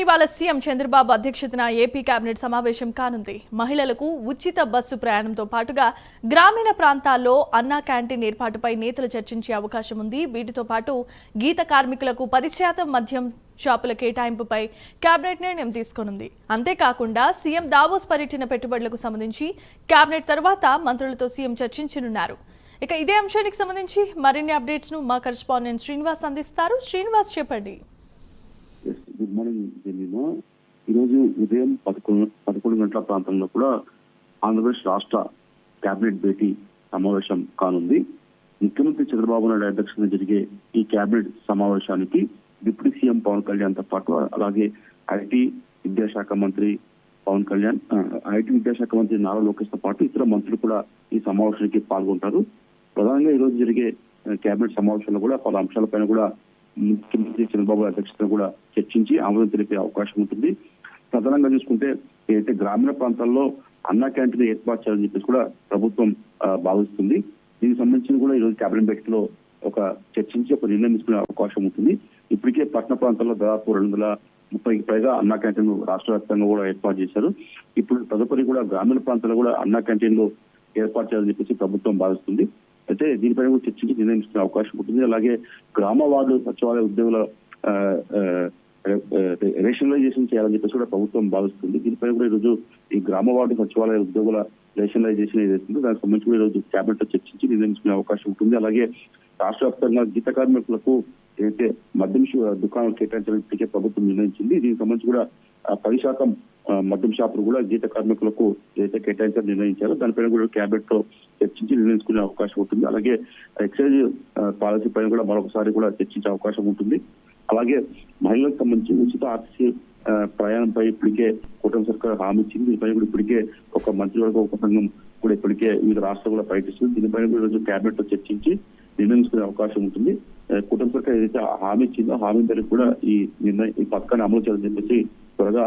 ఇవాళ సీఎం చంద్రబాబు అధ్యక్షతన AP cabinet సమావేశం కానుంది. మహిళలకు ఉచిత బస్సు ప్రయాణంతో పాటుగా గ్రామీణ ప్రాంతాల్లో అన్నా క్యాంటీన్ ఏర్పాటుపై నేతలు చర్చించే అవకాశం ఉంది. వీటితో పాటు గీత కార్మికులకు 10% మద్యం షాపుల కేటాయింపుపై కేబినెట్ నిర్ణయం తీసుకోనుంది. అంతేకాకుండా సీఎం దావోస్ పర్యటన పెట్టుబడులకు సంబంధించి కేబినెట్ తర్వాత మంత్రులతో సీఎం చర్చించనున్నారు. ఇక ఇదే అంశానికి సంబంధించి మరిన్ని అప్డేట్స్ ను మా కరెస్పాండెంట్ శ్రీనివాస్ అందిస్తారు. శ్రీనివాస్, చెప్పండి. Good morning Jemimah. ఈరోజు ఉదయం 11 గంటల ప్రాంతంలో కూడా ఆంధ్రప్రదేశ్ రాష్ట్ర కేబినెట్ భేటీ సమావేశం కానుంది. ముఖ్యమంత్రి చంద్రబాబు నాయుడు అధ్యక్షతన జరిగే ఈ కేబినెట్ సమావేశానికి డిప్యూటీ సీఎం పవన్ కళ్యాణ్ తో పాటు అలాగే ఐటీ విద్యాశాఖ మంత్రి పవన్ కళ్యాణ్, ఐటీ విద్యాశాఖ మంత్రి నారా లోకేష్ తో పాటు ఇతర మంత్రులు కూడా ఈ సమావేశానికి పాల్గొంటారు. ప్రధానంగా ఈ రోజు జరిగే కేబినెట్ సమావేశంలో కూడా పలు అంశాలపైన కూడా ముఖ్యమంత్రి చంద్రబాబు అధ్యక్షతను కూడా చర్చించి ఆమోదం తెలిపే అవకాశం ఉంటుంది. ప్రధానంగా చూసుకుంటే ఏదైతే గ్రామీణ ప్రాంతాల్లో అన్నా క్యాంటీన్ ఏర్పాటు చేయాలని చెప్పేసి కూడా ప్రభుత్వం భావిస్తుంది. దీనికి సంబంధించి కూడా ఈ రోజు కేబినెట్ భేటీలో లో ఒక చర్చించి ఒక నిర్ణయం తీసుకునే అవకాశం ఉంటుంది. ఇప్పటికే పట్టణ ప్రాంతాల్లో దాదాపు 230కి పైగా అన్నా క్యాంటీన్ రాష్ట్ర వ్యాప్తంగా కూడా ఏర్పాటు చేశారు. ఇప్పుడు తదుపరి కూడా గ్రామీణ ప్రాంతాల్లో కూడా అన్నా క్యాంటీన్లు ఏర్పాటు చేయాలని చెప్పేసి ప్రభుత్వం భావిస్తుంది. అయితే దీనిపైన కూడా చర్చించి నిర్ణయం తీసుకునే అవకాశం ఉంటుంది. అలాగే గ్రామ వార్డు సచివాలయ ఉద్యోగుల రేషనలైజేషన్ చేయాలని చెప్పేసి కూడా ప్రభుత్వం భావిస్తుంది. దీనిపైన కూడా ఈరోజు ఈ గ్రామ వార్డు సచివాలయ ఉద్యోగుల రేషనలైజేషన్ ఏదైతుందో దానికి సంబంధించి కూడా ఈరోజు కేబినెట్ లో చర్చించి నిర్ణయం తీసుకునే అవకాశం ఉంటుంది. అలాగే రాష్ట్ర వ్యాప్తంగా గీత కార్మికులకు ఏదైతే మద్యం దుకాణాలు కేటాయించడానికి ప్రభుత్వం నిర్ణయించింది. దీనికి సంబంధించి కూడా 10% మద్యం షాపులు కూడా గీత కార్మికులకు ఏదైతే కేటాయించాలని నిర్ణయించారో దానిపైన కూడా కేబినెట్ లో చర్చించి నిర్ణయించుకునే అవకాశం ఉంటుంది. అలాగే ఎక్సైజ్ పాలసీ పైన కూడా మరొకసారి కూడా చర్చించే అవకాశం ఉంటుంది. అలాగే మహిళలకు సంబంధించి ఉచిత ఆర్టీసీ ప్రయాణంపై ఇప్పటికే కూటమి సర్కార్ హామీ ఇచ్చింది. దీనిపైన కూడా ఇప్పటికే ఒక మంత్రివర్గ ఉపసంఘం కూడా ఇప్పటికే వివిధ రాష్ట్రాలు కూడా ప్రకటిస్తుంది. దీనిపైన కూడా ఈరోజు కేబినెట్ లో చర్చించి నిర్ణయించుకునే అవకాశం ఉంటుంది. కూటమి సర్కార్ ఏదైతే హామీ ఇచ్చిందో హామీ మేరకు కూడా ఈ పథకాన్ని అమలు చేయాలని చెప్పేసి త్వరగా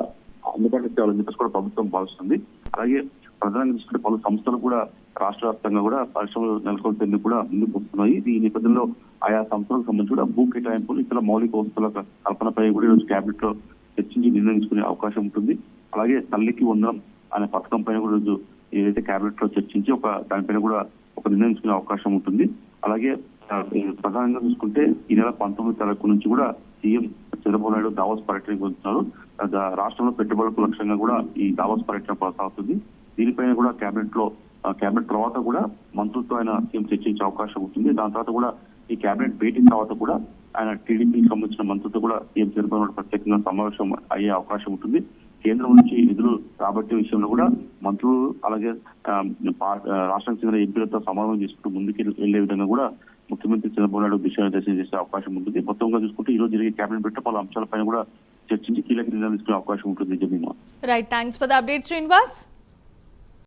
అందుబాటులో తేవాలని చెప్పేసి కూడా ప్రభుత్వం భావిస్తుంది. అలాగే ప్రధానంగా తీసుకుంటే పలు సంస్థలు కూడా రాష్ట్ర వ్యాప్తంగా కూడా పరిశ్రమలు నెలకొల్పేందుకు కూడా ముందుకు వస్తున్నాయి. ఈ నేపథ్యంలో ఆయా సంస్థలకు సంబంధించి కూడా భూ కేటాయింపులు ఇతర మౌలిక వస్తువుల కల్పనపై కూడా ఈరోజు కేబినెట్ లో చర్చించి నిర్ణయించుకునే అవకాశం ఉంటుంది. అలాగే తల్లికి వందనం అనే పథకం పైన కూడా ఈరోజు ఏదైతే కేబినెట్ లో చర్చించి దానిపైన కూడా ఒక నిర్ణయించుకునే అవకాశం ఉంటుంది. అలాగే ప్రధానంగా చూసుకుంటే ఈ నెల 19వ తారీఖు నుంచి కూడా సీఎం చంద్రబాబు నాయుడు దావోస్ పర్యటనకు వెళ్తున్నారు. రాష్ట్రంలో పెట్టుబడులకు లక్ష్యంగా కూడా ఈ దావోస్ పర్యటన కొనసాగుతుంది. దీనిపైన కూడా కేబినెట్ తర్వాత కూడా మంత్రులతో ఆయన సీఎం చర్చించే అవకాశం ఉంటుంది. దాని తర్వాత కూడా ఈ కేబినెట్ భేటీ తర్వాత కూడా ఆయన టీడీపీకి సంబంధించిన మంత్రులతో కూడా సీఎం చంద్రబాబు నాయుడు ప్రత్యేకంగా సమావేశం అయ్యే అవకాశం ఉంటుంది. కేంద్రం నుంచి నిధులు రాబట్టే విషయంలో కూడా మంత్రులు అలాగే రాష్ట్రానికి చెందిన ఎంపీలతో సమావేశం చేసుకుంటూ ముందుకు వెళ్లే విధంగా కూడా ముఖ్యమంత్రి చంద్రబాబు నాయుడు దిశానిర్దేశం చేసే అవకాశం ఉంటుంది. మొత్తంగా చూసుకుంటే ఈ రోజు జరిగే కేబినెట్ భేటీ పలు అంశాలపైన కూడా చర్చించి కీలక నిర్ణయాలు తీసుకునే అవకాశం ఉంటుంది. Jemimah. Right, thanks for the update Srinivas.